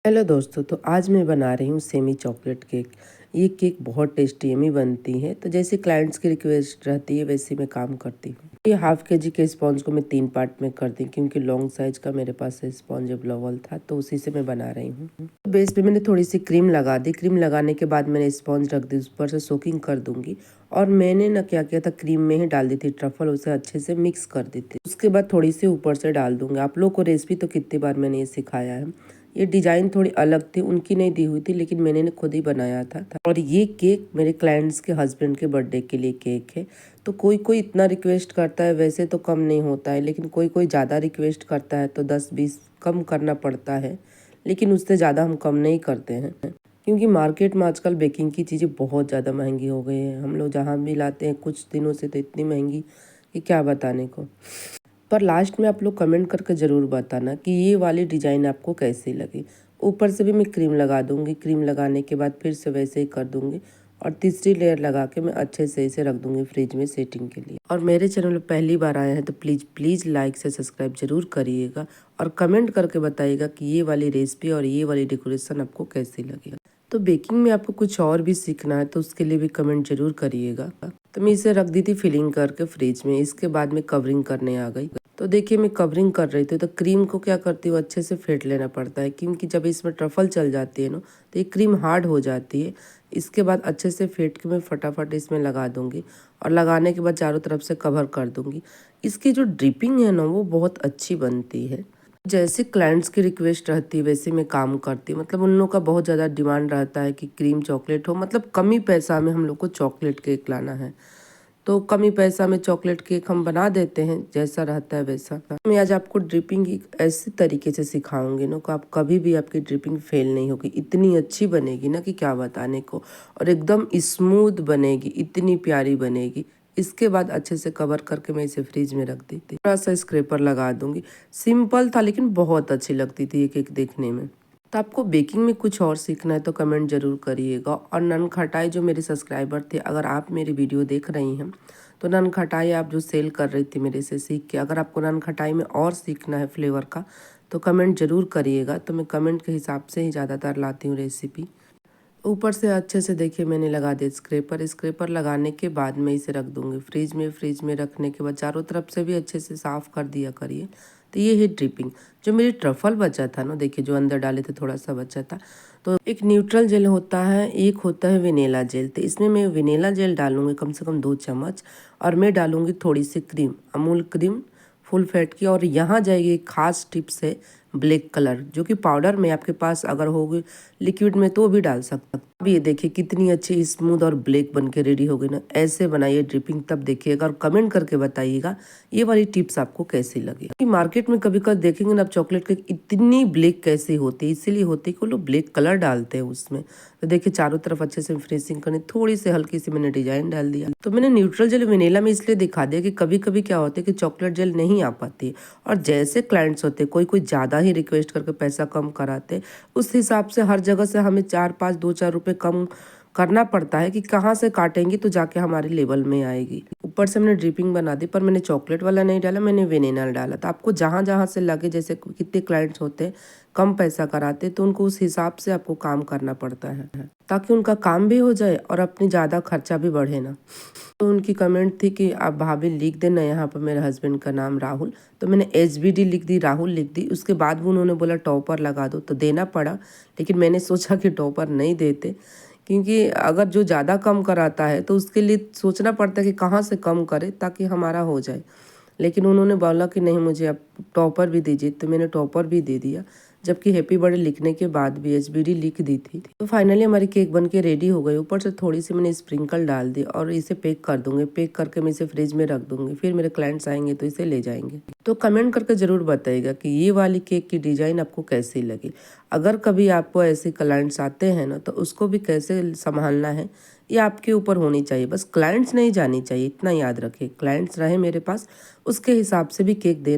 Hello दोस्तों, तो आज मैं बना रही हूँ सेमी चॉकलेट केक। ये केक बहुत टेस्टी यम्मी बनती है। तो जैसे क्लाइंट्स की रिक्वेस्ट रहती है वैसे मैं काम करती हूँ। ये हाफ केजी के स्पॉन्ज को मैं 3 पार्ट में कर दी क्योंकि लॉन्ग साइज का मेरे पास स्पॉन्ज अवेलेबल था, तो उसी से मैं बना रही हूँ। तो बेस पे मैंने थोड़ी सी क्रीम लगा दी। क्रीम लगाने के बाद मैंने स्पॉन्ज रख दी, उस पर से सोकिंग कर दूंगी। और मैंने ना क्या किया था, क्रीम में ही डाल दी थी ट्रफल, उसे अच्छे से मिक्स कर दी थी। उसके बाद थोड़ी सी ऊपर से डाल दूंगी। आप लोग को रेसिपी तो कितनी बार मैंने ये सिखाया है। ये डिज़ाइन थोड़ी अलग थी, उनकी नहीं दी हुई थी, लेकिन मैंने खुद ही बनाया था। और ये केक मेरे क्लाइंट्स के हस्बैंड के बर्थडे के लिए केक है। तो कोई कोई इतना रिक्वेस्ट करता है, वैसे तो कम नहीं होता है, लेकिन कोई कोई ज़्यादा रिक्वेस्ट करता है तो 10-20 कम करना पड़ता है। लेकिन उससे ज़्यादा हम कम नहीं करते हैं, क्योंकि मार्केट में आजकल बेकिंग की चीज़ें बहुत ज़्यादा महंगी हो गई हैं। हम लोग जहाँ भी लाते हैं कुछ दिनों से तो इतनी महंगी कि क्या बताने को। पर लास्ट में आप लोग कमेंट करके ज़रूर बताना कि ये वाली डिज़ाइन आपको कैसी लगी। ऊपर से भी मैं क्रीम लगा दूंगी। क्रीम लगाने के बाद फिर से वैसे ही कर दूंगी और तीसरी लेयर लगा के मैं अच्छे से इसे रख दूंगी फ्रिज में सेटिंग के लिए। और मेरे चैनल में पहली बार आए हैं तो प्लीज़ लाइक से सब्सक्राइब जरूर करिएगा और कमेंट करके बताइएगा कि ये वाली रेसिपी और ये वाली डेकोरेशन आपको कैसी लगी। तो बेकिंग में आपको कुछ और भी सीखना है तो उसके लिए भी कमेंट जरूर करिएगा। तो मैं इसे रख दी थी फिलिंग करके फ्रिज में। इसके बाद में कवरिंग करने आ गई। तो देखिए मैं कवरिंग कर रही थी, तो क्रीम को क्या करती हूँ, अच्छे से फेंट लेना पड़ता है, क्योंकि जब इसमें ट्रफल चल जाती है ना तो ये क्रीम हार्ड हो जाती है। इसके बाद अच्छे से फेंट के मैं फटाफट इसमें लगा दूंगी और लगाने के बाद चारों तरफ से कवर कर दूंगी। इसकी जो ड्रिपिंग है ना वो बहुत अच्छी बनती है। जैसे क्लाइंट्स की रिक्वेस्ट रहती है वैसे मैं काम करती हूँ। मतलब उन लोगों का बहुत ज़्यादा डिमांड रहता है कि क्रीम चॉकलेट हो, मतलब कम ही पैसा में हम लोग को चॉकलेट केक लाना है, तो कम ही पैसा में चॉकलेट केक हम बना देते हैं, जैसा रहता है वैसा। मैं आज आपको ड्रिपिंग एक ऐसे तरीके से सिखाऊंगी ना कि आप कभी भी आपकी ड्रिपिंग फेल नहीं होगी। इतनी अच्छी बनेगी ना कि क्या बताने को, और एकदम स्मूथ बनेगी, इतनी प्यारी बनेगी। इसके बाद अच्छे से कवर करके मैं इसे फ्रिज में रख दी थी। थोड़ा सा स्क्रैपर लगा दूंगी। सिंपल था लेकिन बहुत अच्छी लगती थी ये केक देखने में। तो आपको बेकिंग में कुछ और सीखना है तो कमेंट जरूर करिएगा। और ननखटाई जो मेरे सब्सक्राइबर थे, अगर आप मेरी वीडियो देख रही हैं तो ननखटाई आप जो सेल कर रही थी मेरे से सीख के, अगर आपको ननखटाई में और सीखना है फ्लेवर का तो कमेंट जरूर करिएगा। तो मैं कमेंट के हिसाब से ही ज़्यादातर लाती हूँ रेसिपी। ऊपर से अच्छे से देखिए मैंने लगा दिया स्क्रैपर। स्क्रैपर लगाने के बाद मैं इसे रख दूंगी फ्रिज में। फ्रिज में रखने के बाद चारों तरफ से भी अच्छे से साफ़ कर दिया करिए। तो ये है ड्रिपिंग। जो मेरी ट्रफल बचा था ना, देखिए जो अंदर डाले थे थोड़ा सा बचा था। तो एक न्यूट्रल जेल होता है, एक होता है वेनिला जेल। तो इसमें मैं वेनिला जेल डालूंगी कम से कम 2 चम्मच, और मैं डालूंगी थोड़ी सी cream, Amul cream full fat की। और यहाँ जाएगी एक खास टिप्स है, ब्लैक कलर, जो कि पाउडर में आपके पास अगर होगी लिक्विड में तो भी डाल सकते। अब ये देखिए कितनी अच्छी स्मूथ और ब्लैक बन के रेडी हो गई ना। ऐसे बनाइए ड्रिपिंग, तब देखिएगा और कमेंट करके बताइएगा ये वाली टिप्स आपको कैसी लगी। मार्केट में कभी कभी देखेंगे ना आप, चॉकलेट केक इतनी ब्लैक कैसे होती है, इसीलिए होती है कि वो लोग ब्लैक कलर डालते हैं उसमें। तो देखिए चारों तरफ अच्छे से फिनिशिंग करनी, थोड़ी सी हल्की सी मैंने डिजाइन डाल दिया। तो मैंने न्यूट्रल जेल वेनिला में इसलिए दिखा दिया कि कभी कभी क्या होता है कि चॉकलेट जेल नहीं आ पाती, और जैसे क्लाइंट्स होते कोई कोई ज़्यादा ही रिक्वेस्ट करके पैसा कम कराते, उस हिसाब से हर जगह से हमें 4-5 2-4 रुपये कम करना पड़ता है कि कहाँ से काटेंगे तो जाके हमारे लेवल में आएगी। ऊपर से मैंने ड्रिपिंग बना दी, पर मैंने चॉकलेट वाला नहीं डाला, मैंने वेनिला डाला। तो आपको जहाँ जहाँ से लगे, जैसे कितने क्लाइंट्स होते हैं कम पैसा कराते, तो उनको उस हिसाब से आपको काम करना पड़ता है, ताकि उनका काम भी हो जाए और अपनी ज़्यादा खर्चा भी बढ़े ना। तो उनकी कमेंट थी कि आप भाभी लिख देना यहाँ पर मेरे हस्बैंड का नाम राहुल। तो मैंने HBD लिख दी, राहुल लिख दी। उसके बाद भी उन्होंने बोला टॉपर लगा दो, तो देना पड़ा। लेकिन मैंने सोचा कि टॉपर नहीं देते, क्योंकि अगर जो ज़्यादा कम कराता है तो उसके लिए सोचना पड़ता है कि कहाँ से कम करे ताकि हमारा हो जाए। लेकिन उन्होंने बोला कि नहीं मुझे आप टॉपर भी दीजिए, तो मैंने टॉपर भी दे दिया, जबकि हैप्पी बर्थडे लिखने के बाद भी HBD लिख दी थी। तो फाइनली हमारी केक बन के रेडी हो गई। ऊपर से थोड़ी सी मैंने स्प्रिंकल डाल दी और इसे पैक कर दूंगी। पैक करके मैं इसे फ्रिज में रख दूंगी, फिर मेरे क्लाइंट्स आएंगे तो इसे ले जाएंगे। तो कमेंट करके ज़रूर बताइएगा कि ये वाली केक की डिज़ाइन आपको कैसी लगी। अगर कभी आपको ऐसे क्लाइंट्स आते हैं ना तो उसको भी कैसे संभालना है ये आपके ऊपर होनी चाहिए। बस क्लाइंट्स नहीं जानी चाहिए, इतना याद रखिए। क्लाइंट्स रहे मेरे पास, उसके हिसाब से भी केक देना